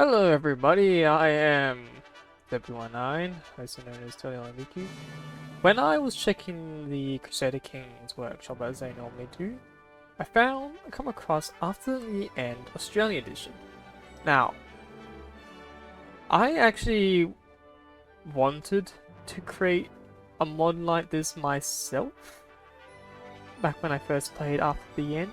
Hello everybody, I am W19, also known as MIKU. When I was checking the Crusader Kings workshop as I normally do, I come across After the End Australia Edition. Now, I actually wanted to create a mod like this myself back when I first played After the End.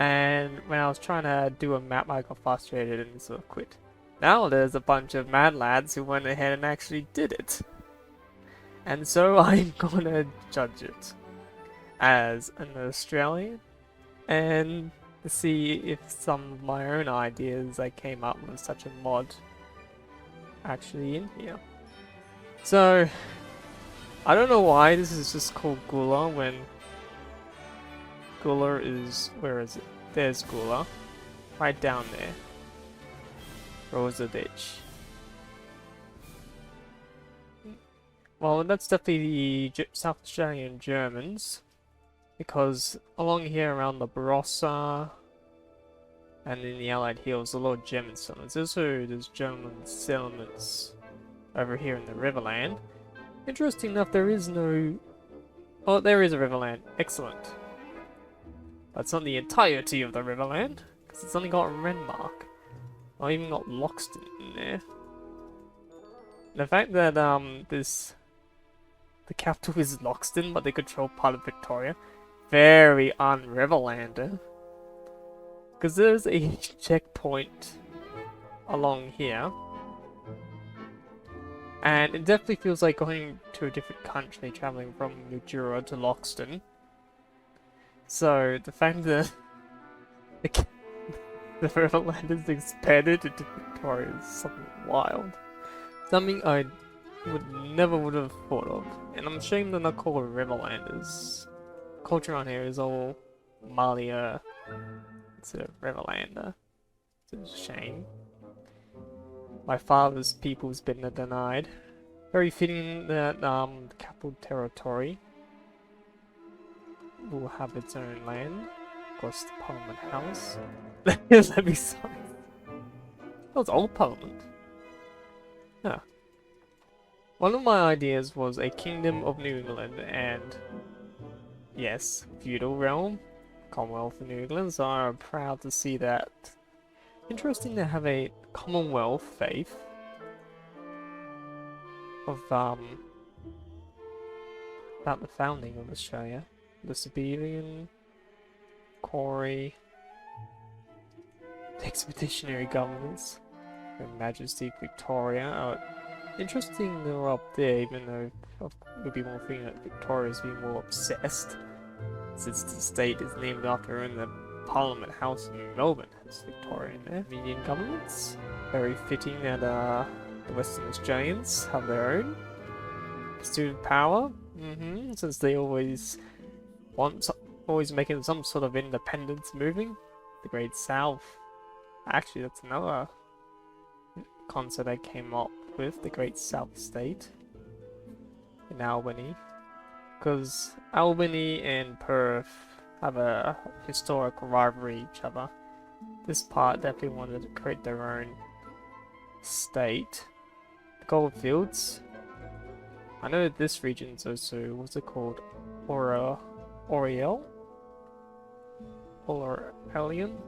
And when I was trying to do a map, I got frustrated and sort of quit. Now there's a bunch of mad lads who went ahead and actually did it. And so I'm gonna judge it as an Australian and see if some of my own ideas I came up with such a mod actually in here. So, I don't know why this is just called Gula when Gula is, where is it? There's Gula. Right down there. Rosa Ditch. Well, that's definitely the South Australian Germans. Because along here around the Barossa and in the Allied Hills, a lot of German settlements. There's German settlements over here in the Riverland. Interesting enough, there is no... Oh, there is a Riverland. Excellent. That's not the entirety of the Riverland, because it's only got Renmark. I even got Loxton in there. The fact that the capital is Loxton, but they control part of Victoria, very un-Riverlander. Because there's a checkpoint along here, and it definitely feels like going to a different country, traveling from Mildura to Loxton. So, the fact that the Riverland is expanded into Victoria is something wild. Something I never would have thought of. And I'm ashamed they're not called Riverlanders. Culture on here is all Malia instead of Riverlander. It's a shame. My father's people's been denied. Very fitting that the capital territory will have its own land. Of course, the Parliament House. Let me sign. That was old Parliament. Yeah. One of my ideas was a Kingdom of New England and, yes, feudal realm, Commonwealth of New England, so I'm proud to see that. Interesting to have a Commonwealth faith of, about the founding of Australia. The Siberian, Corey, the Expeditionary Governments, Her Majesty Victoria. Interesting they're up there, even though it would be more thinking that Victoria's being more obsessed, since the state is named after her and the Parliament House in Melbourne has Victoria in there. Indian governments, very fitting that the Western Australians have their own. Student power, since they always making some sort of independence moving. The Great South. Actually, that's another concept I came up with, the Great South State in Albany. Because Albany and Perth have a historical rivalry each other. This part definitely wanted to create their own state. The Goldfields. I know this region's also, what's it called? Oriel? Or Alien?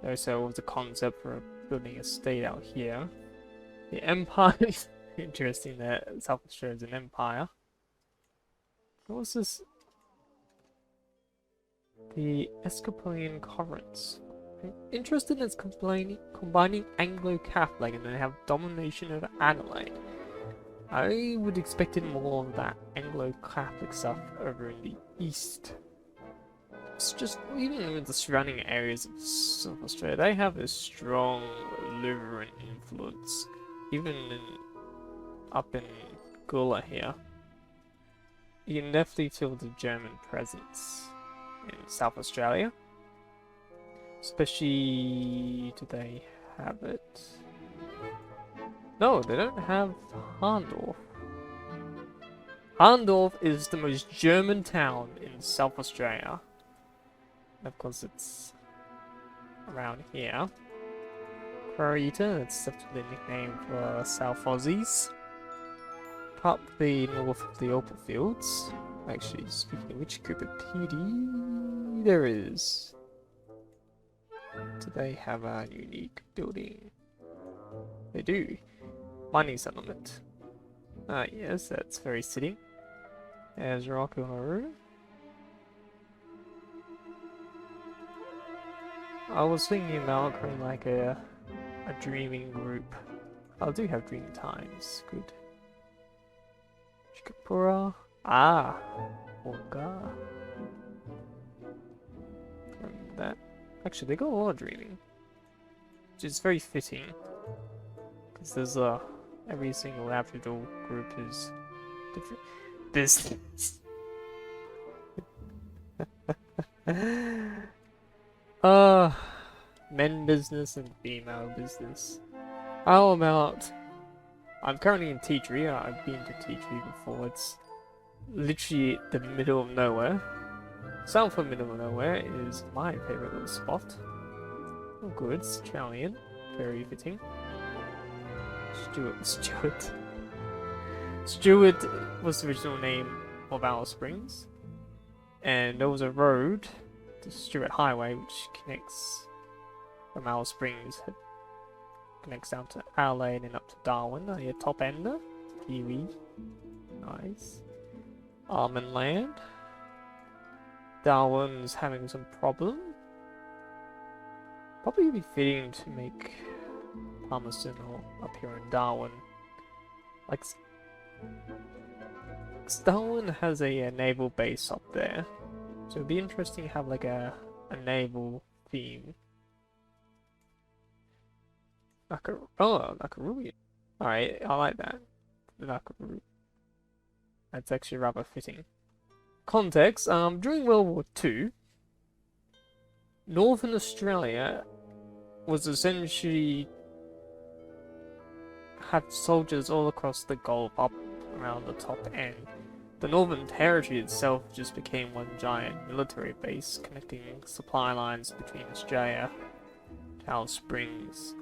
Also was the concept for building a state out here. The Empire. Interesting that South Australia is an empire. What was this? The Episcopalian Conference. Interested in its combining Anglo-Catholic and then have domination over Adelaide. I would expect more of that Anglo-Catholic stuff over in the east. It's just, even in the surrounding areas of South Australia, they have a strong Lutheran influence. Even up in Gula here. You can definitely feel the German presence in South Australia. Especially, do they have it? No, they don't have Harndorf. Harndorf is the most German town in South Australia. Of course, it's around here. Prairie Eater, that's definitely a nickname for South Aussies. Up the north of the open fields. Actually, speaking of which, Cooper PD, there is. Do they have a unique building? They do. Mining settlement. Ah, yes, that's very sitting. There's rock on the roof. I was thinking about kind of like a dreaming group. I do have dream times. Good. Shikapura. Ah, Oga. Remember that. Actually, they got a lot of dreaming, which is very fitting, because there's every single Aboriginal group is different business. Men business and female business. How about? I'm currently in Tea Tree. I've been to Tea Tree before. It's literally the middle of nowhere. South of middle of nowhere is my favorite little spot. Oh, good, it's Australian. Very fitting. Stewart was the original name of Alice Springs, and there was a road, the Stewart Highway, which connects from Alice Springs, connects down to Adelaide and up to Darwin, the top end. Kiwi. Nice. Almond Land. Darwin's having some problem. Probably be fitting to make Palmerston or up here in Darwin. Like, Darwin has a naval base up there, so it'd be interesting to have like a naval theme. Nakaroo. Alright, I like that. The Nakaroo. That's actually rather fitting. Context, during World War II, Northern Australia was essentially had soldiers all across the Gulf up around the top end. The Northern Territory itself just became one giant military base connecting supply lines between Australia, Alice Springs,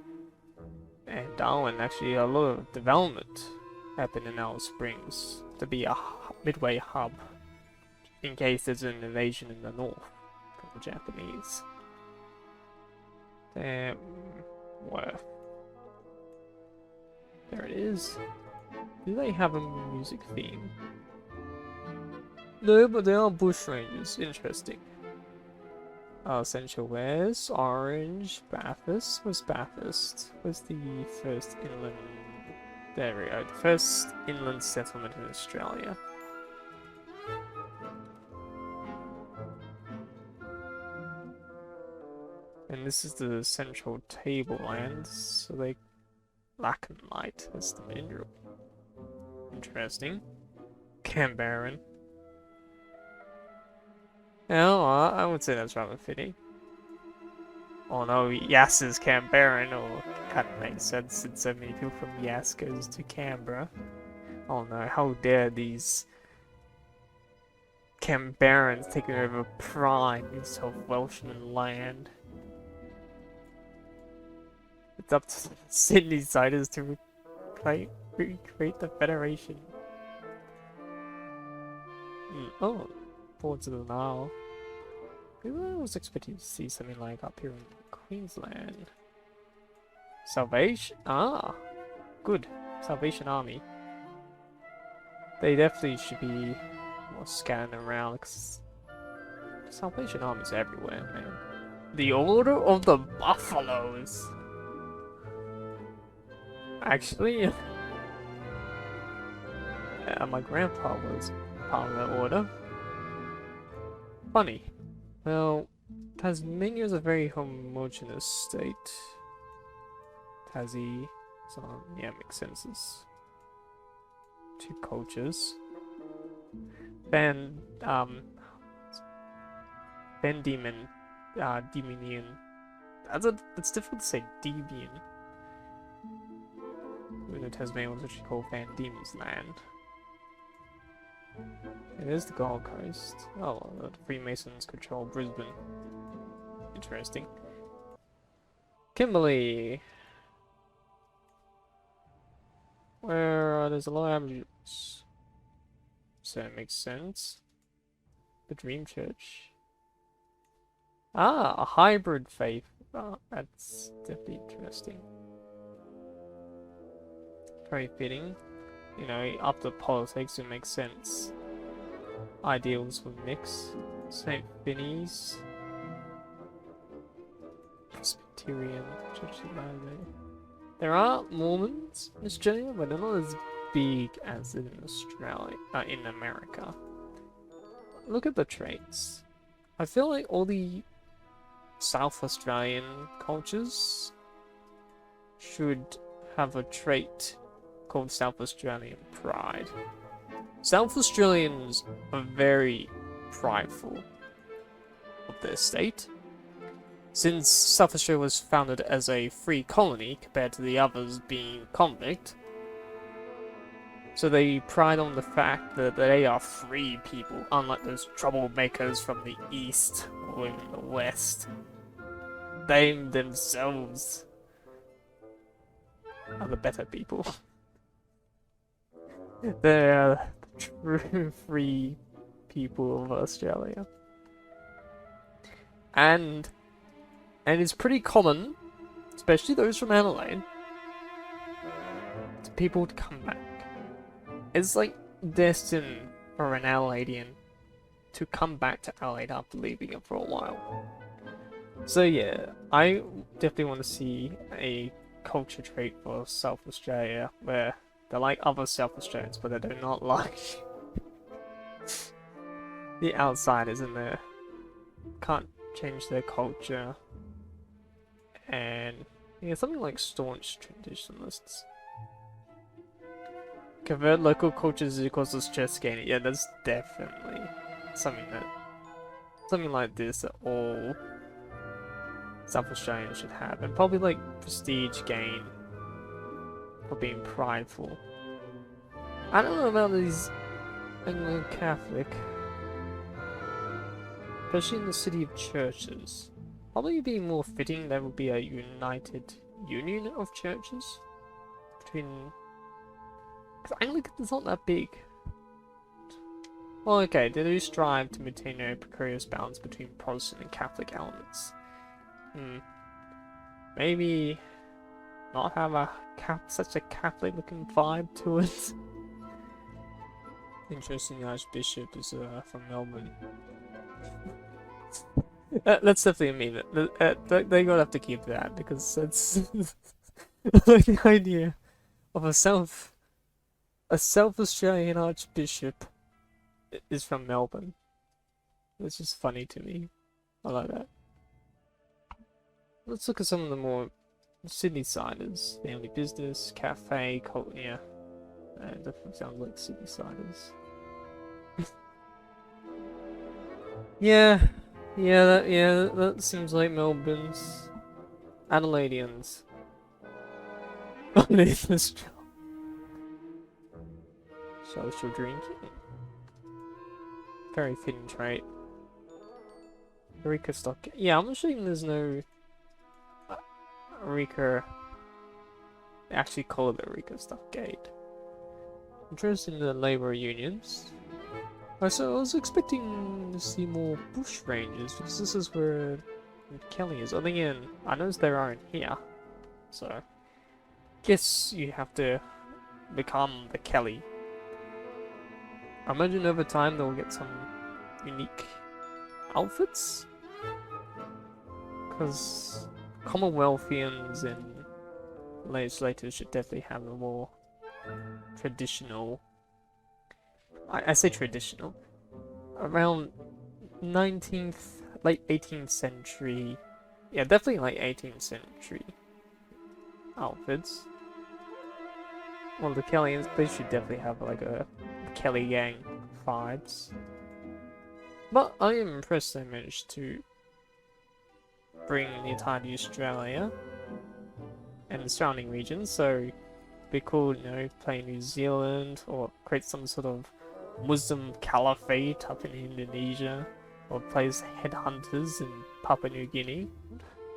and Darwin. Actually, a lot of development happened in Alice Springs to be a midway hub in case there's an invasion in the north from the Japanese. Where? There it is. Do they have a music theme? No, but they are bushrangers. Interesting. Essential wares, orange, Bathurst. Where's Bathurst? Where's the first inland... There we go. The first inland settlement in Australia. And this is the central tablelands, so they lack light as the mineral. Interesting. Canberran. Oh, I would say that's rather fitting. Oh no, Yass is Canberran, or kind of makes sense since so many people from Yass goes to Canberra. Oh no, how dare these Canberrans taking over prime of Welshman land. It's up to Sydney-siders to recreate the Federation. Oh, Ports of the Nile. I was expecting to see something like up here in Queensland. Salvation? Ah, good. Salvation Army. They definitely should be more scattered around, because Salvation Army's everywhere, man. The Order of the Buffaloes. Actually, my grandpa was part of that order. Funny. Well, Tasmania is a very homogeneous state. Tassie, so yeah, makes sense. It's two cultures. Van Diemen, Demonian. It's difficult to say Devian. Even though Tasmania was actually called Van Diemen's Land. It is the Gold Coast. Oh, the Freemasons control Brisbane. Interesting. Kimberley. where there's a lot of Aboriginals. So it makes sense. The Dream Church. Ah, a hybrid faith. Oh, that's definitely interesting. Very fitting. You know, up to politics, it makes sense. Ideals would mix. St. Vinny's. Presbyterian Church of Latter-day. There are Mormons in Australia, but they're not as big as in Australia, in America. Look at the traits. I feel like all the South Australian cultures should have a trait called South Australian pride. South Australians are very prideful of their state. Since South Australia was founded as a free colony compared to the others being convict, so they pride on the fact that they are free people, unlike those troublemakers from the east or in the west. They themselves are the better people. They are the true free people of Australia. And it's pretty common, especially those from Adelaide, to people to come back. It's like destined for an Adelaidean to come back to Adelaide after leaving it for a while. So yeah, I definitely want to see a culture trait for South Australia where they're like other South Australians, but they do not like the outsiders in there. Can't change their culture. And yeah, something like staunch traditionalists. Convert local cultures equals to stress gaining. Yeah, that's definitely something like this that all South Australians should have, and probably like prestige gain for being prideful. I don't know about these Anglican Catholic, especially in the city of churches. Probably be more fitting there would be a united union of churches between. Because Anglicans aren't that big. Well, okay, they do strive to maintain a precarious balance between Protestant and Catholic elements. Maybe not have such a Catholic-looking vibe to it. Interesting, the Archbishop is from Melbourne. That's definitely a meme. They gotta have to keep that because it's like the idea of a South Australian Archbishop is from Melbourne. It's just funny to me. I like that. Let's look at some of the more Sydney-siders. Family business, cafe, yeah. Definitely sounds like Sydney-siders. Yeah, that seems like Melbourne's. Adelaideans. Social drinking. Very fitting trait. Eureka stock. Yeah, I'm assuming there's no Eureka. They actually call it the Eureka Stockgate. Interest in the labour unions. I was expecting to see more bush rangers because this is where Kelly is. Then again, I noticed there aren't here, so guess you have to become the Kelly. I imagine over time they'll get some unique outfits, because Commonwealthians and legislators should definitely have a more traditional. I say traditional. Around 19th, late 18th century. Yeah, definitely like 18th century outfits. Well, the Kellys, they should definitely have like a Kelly gang vibes. But I am impressed they managed to bring the entirety of Australia and the surrounding regions, so it'd be cool, you know, play New Zealand or create some sort of Muslim caliphate up in Indonesia, or play as headhunters in Papua New Guinea,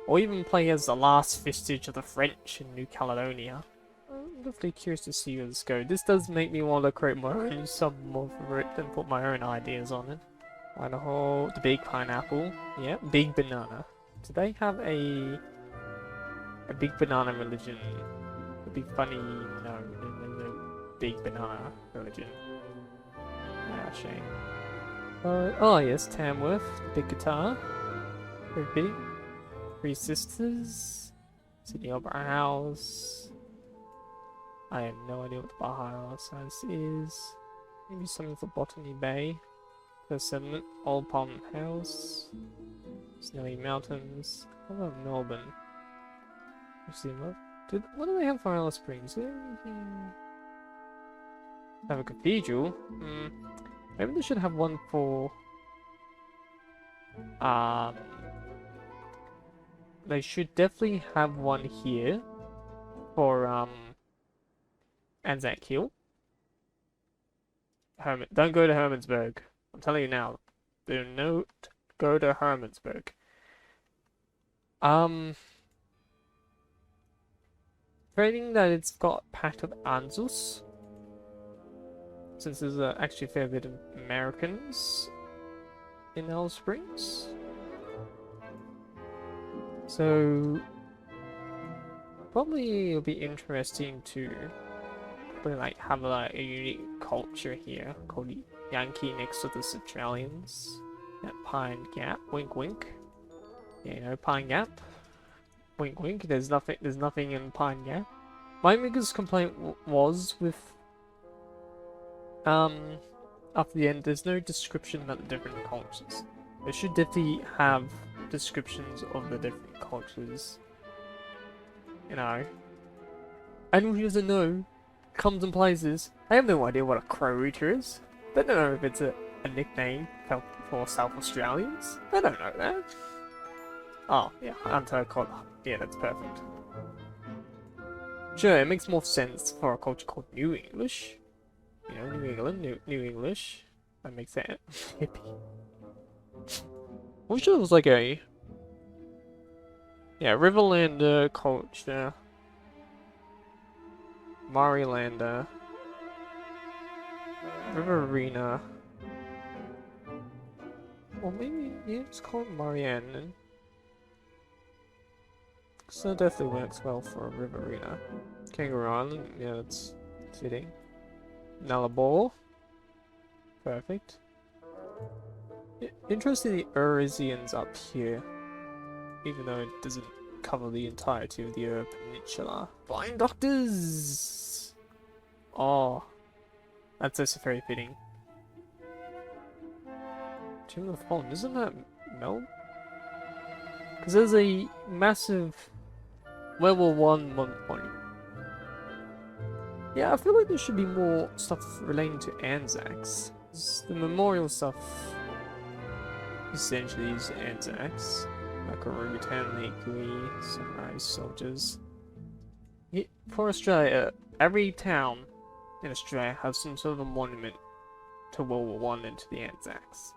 or even play as the last vestige of the French in New Caledonia. I'm definitely curious to see where this goes. This does make me want to create my own sub mod for it and put my own ideas on it. Idaho, the big pineapple. Yeah, big banana. Do they have a big banana religion? It'd be funny, no, there's no big banana religion. Ah, shame. Oh yes, Tamworth, the big guitar. Very big. Three Sisters. Sydney Opera House. I have no idea what the Baja House is. Maybe something for Botany Bay. First Settlement. Old Parliament House. Snowy Mountains. What about Melbourne? Let's see, what do they have for Alice Springs? Have a cathedral? Maybe they should have one for... They should definitely have one here for, Anzac Hill. Don't go to Hermansburg. I'm telling you now. Do not go to Hermansburg. Trading that it's got Pact of Anzus. Since there's actually a fair bit of Americans in Alice Springs. So probably it'll be interesting to like have like a unique culture here called Yankee next to the Australians at Pine Gap. Wink wink. Yeah, you know, Pine Gap. Wink wink. There's nothing in Pine Gap. My biggest complaint was with after the end, there's no description about the different cultures. They should definitely have descriptions of the different cultures. You know. Anyone who doesn't know comes and places. I have no idea what a crow eater is. They don't know if it's a nickname for South Australians. They don't know that. Oh, yeah, anti-collar. Yeah, that's perfect. Sure, it makes more sense for a culture called New English. You know, New England, New English. That makes sense. Hippie. I wish it was like a... Yeah, Riverlander culture. Marilander. Riverina. Or maybe, yeah, it's called Marianne. So that definitely works well for a Riverina. Kangaroo Island, yeah, that's fitting. Nullarbor. Perfect. Interesting, the Eurasians up here. Even though it doesn't cover the entirety of the Euro Peninsula. Blind Doctors! Oh. That's also very fitting. Tomb of the Fallen, isn't that Mel? Because there's a massive World War I monument. Yeah, I feel like there should be more stuff relating to Anzacs. The memorial stuff essentially is Anzacs. Like a Robotan, MIKU, Samurai Soldiers. Yeah, for Australia, every town in Australia has some sort of a monument to World War I and to the Anzacs.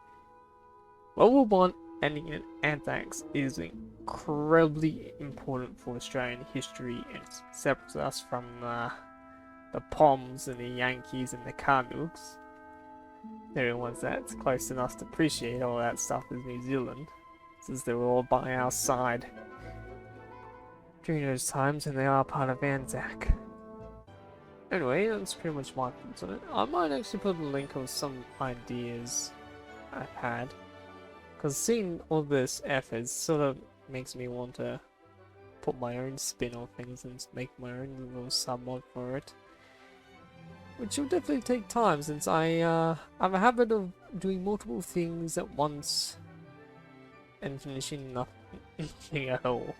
World War I ending in Anzacs is incredibly important for Australian history and separates us from the Poms and the Yankees and the Canucks. Everyone's that's close enough to appreciate all that stuff is New Zealand, since they were all by our side during those times and they are part of Anzac. Anyway, that's pretty much my thoughts on it. I might actually put a link of some ideas I've had, because seeing all this effort sort of makes me want to put my own spin on things and make my own little sub-mod for it. Which will definitely take time, since I have a habit of doing multiple things at once and finishing nothing at all.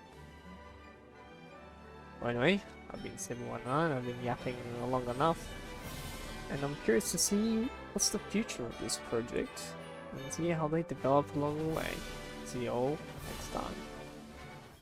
Well, anyway, I've been 719, I've been yapping long enough, and I'm curious to see what's the future of this project and see how they develop along the way. See you all next time.